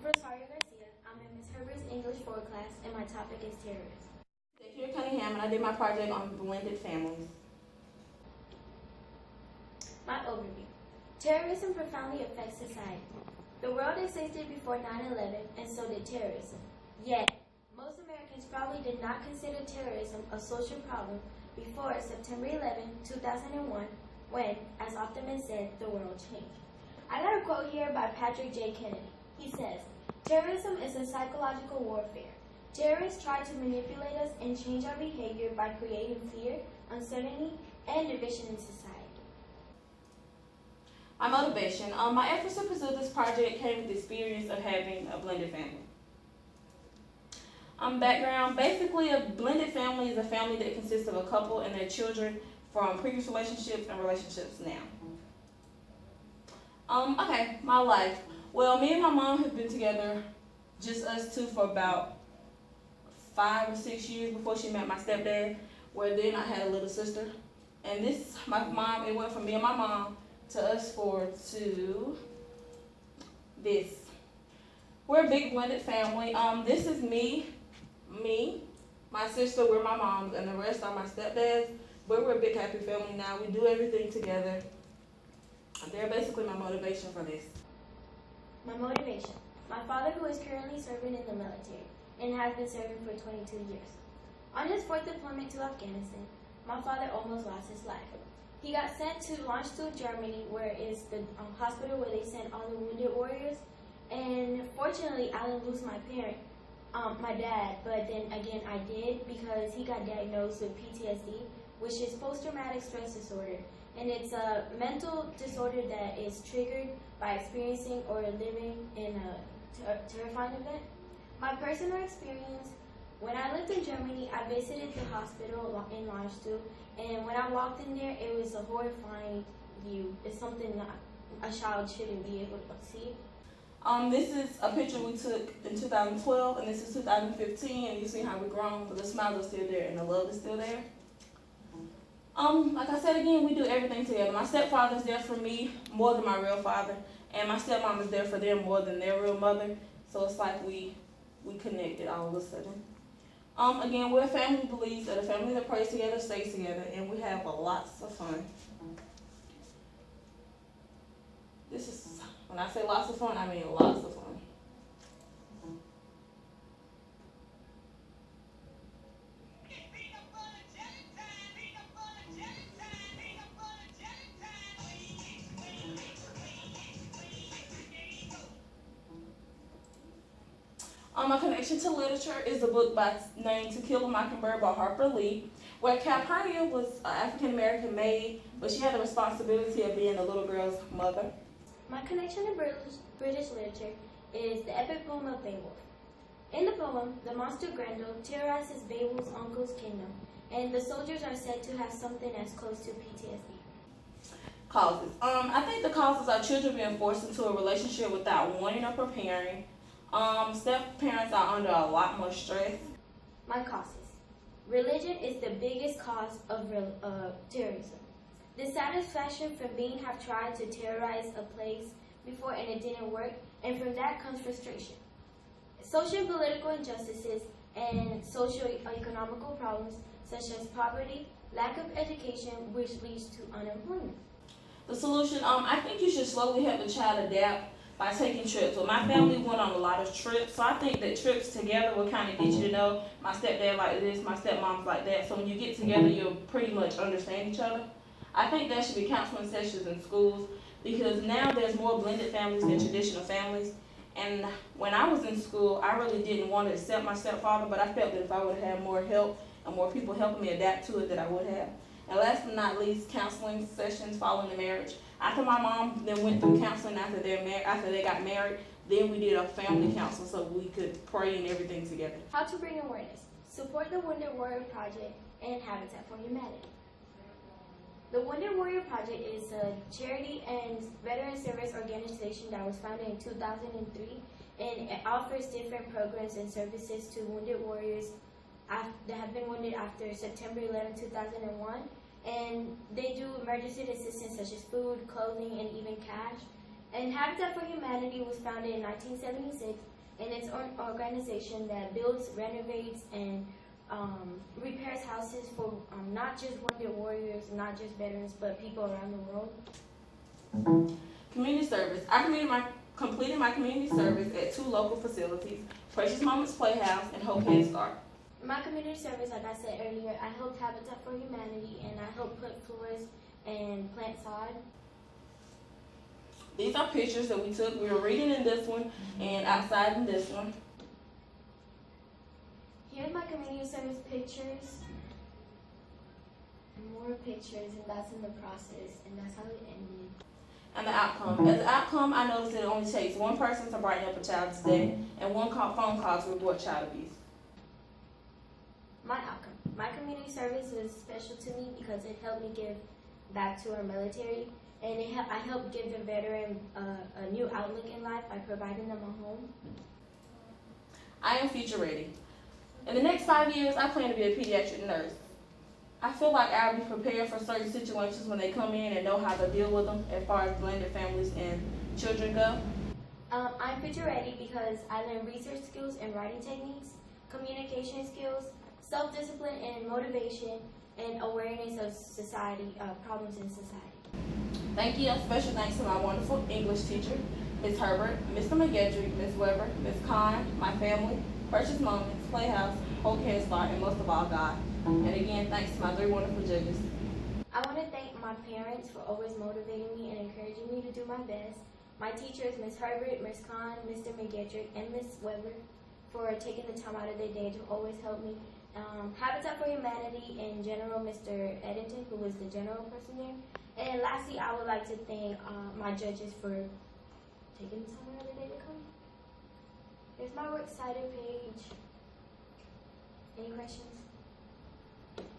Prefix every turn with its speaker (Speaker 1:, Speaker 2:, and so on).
Speaker 1: Rosario Garcia. I'm in Ms. Herbert's English 4 class, and my topic is terrorism.
Speaker 2: Here Cunningham, and I did my project on blended families.
Speaker 1: My overview. Terrorism profoundly affects society. The world existed before 9/11, and so did terrorism. Yet, most Americans probably did not consider terrorism a social problem before September 11, 2001, when, as Optimus said, the world changed. I got a quote here by Patrick J. Kennedy. He says, "Terrorism is a psychological warfare. Terrorists try to manipulate us and change our behavior by creating fear, uncertainty, and division in society."
Speaker 2: My motivation. My efforts to pursue this project came with the experience of having a blended family. Background. Basically, a blended family is a family that consists of a couple and their children from previous relationships and relationships now. Okay, my life. Well, me and my mom have been together, just us two, for about 5 or 6 years before she met my stepdad, where then I had a little sister. And this, my mom, it went from me and my mom to us four to this. We're a big blended family. This is me, my sister, we're my mom, and the rest are my stepdads. But we're a big happy family now. We do everything together. They're basically my motivation for this.
Speaker 1: My motivation. My father, who is currently serving in the military and has been serving for 22 years. On his 4th deployment to Afghanistan, my father almost lost his life. He got sent to launch to Germany, where is the hospital where they sent all the wounded warriors. And fortunately, I didn't lose my dad, but then again I did, because he got diagnosed with PTSD, which is post-traumatic stress disorder. And it's a mental disorder that is triggered by experiencing or living in a terrifying event. My personal experience: when I lived in Germany, I visited the hospital in Landstuhl, and when I walked in there, it was a horrifying view. It's something that a child shouldn't be able to see.
Speaker 2: This is a picture we took in 2012, and this is 2015, and you see how we've grown, but the smile is still there and the love is still there. Like I said again, we do everything together. My stepfather's there for me more than my real father, and my stepmom is there for them more than their real mother. So it's like we connected all of a sudden. Again, we're a family who believes that a family that prays together stays together, and we have lots of fun. This is, when I say lots of fun, I mean lots of fun. My connection to literature is a book named To Kill a Mockingbird by Harper Lee, where Calpurnia was an African-American maid, but she had the responsibility of being the little girl's mother.
Speaker 1: My connection to British literature is the epic poem of Beowulf. In the poem, the monster Grendel terrorizes Beowulf's uncle's kingdom, and the soldiers are said to have something as close to PTSD.
Speaker 2: Causes. I think the causes are children being forced into a relationship without wanting or preparing. Step-parents are under a lot more stress.
Speaker 1: My causes. Religion is the biggest cause of terrorism. Dissatisfaction from being have tried to terrorize a place before and it didn't work, and from that comes frustration. Social and political injustices and socio-economical problems such as poverty, lack of education, which leads to unemployment.
Speaker 2: The solution, I think you should slowly help the child adapt by taking trips. Well, my family went on a lot of trips, so I think that trips together will kind of get you to know my stepdad like this, my stepmom's like that. So when you get together, you'll pretty much understand each other. I think there should be counseling sessions in schools, because now there's more blended families than traditional families. And when I was in school, I really didn't want to accept my stepfather, but I felt that if I would have had more help and more people helping me adapt to it, that I would have. And last but not least, counseling sessions following the marriage. After my mom then went through counseling after they got married, then we did a family council so we could pray and everything together.
Speaker 1: How to bring awareness. Support the Wounded Warrior Project and Habitat for Humanity. The Wounded Warrior Project is a charity and veteran service organization that was founded in 2003, and it offers different programs and services to wounded warriors that have been wounded after September 11, 2001. And they do emergency assistance such as food, clothing, and even cash. And Habitat for Humanity was founded in 1976, and it's an organization that builds, renovates, and repairs houses for not just wounded warriors, not just veterans, but people around the world.
Speaker 2: Community service. I completed my community service at 2 local facilities, Precious Moments Playhouse and Hope Head Start.
Speaker 1: My community service, like I said earlier, I helped Habitat for Humanity, and I helped put floors and plant sod.
Speaker 2: These are pictures that we took. We were reading in this one and outside in this one.
Speaker 1: Here's my community service pictures. And more pictures, and that's in the process, and that's how it ended.
Speaker 2: And the outcome. As the outcome, I noticed that it only takes one person to brighten up a child's day and one phone call to report child abuse.
Speaker 1: My outcome. My community service was special to me because it helped me give back to our military, and I helped give the veteran a new outlook in life by providing them a home.
Speaker 2: I am future ready. In the next 5 years, I plan to be a pediatric nurse. I feel like I'll be prepared for certain situations when they come in and know how to deal with them as far as blended families and children go.
Speaker 1: I'm future ready because I learned research skills and writing techniques, communication skills, self-discipline and motivation, and awareness of society, problems in society.
Speaker 2: Thank you, and special thanks to my wonderful English teacher, Ms. Herbert, Mr. McGedrick, Ms. Weber, Ms. Kahn, my family, Precious Moments, Playhouse, Hope Head Start, and most of all, God. And again, thanks to my 3 wonderful judges.
Speaker 1: I want to thank my parents for always motivating me and encouraging me to do my best. My teachers, Ms. Herbert, Ms. Kahn, Mr. McGedrick, and Ms. Weber, for taking the time out of their day to always help me. Habitat for Humanity in general, Mr. Eddington, who was the general person there. And lastly, I would like to thank my judges for taking the time out of their day to come. Here's my works cited page. Any questions?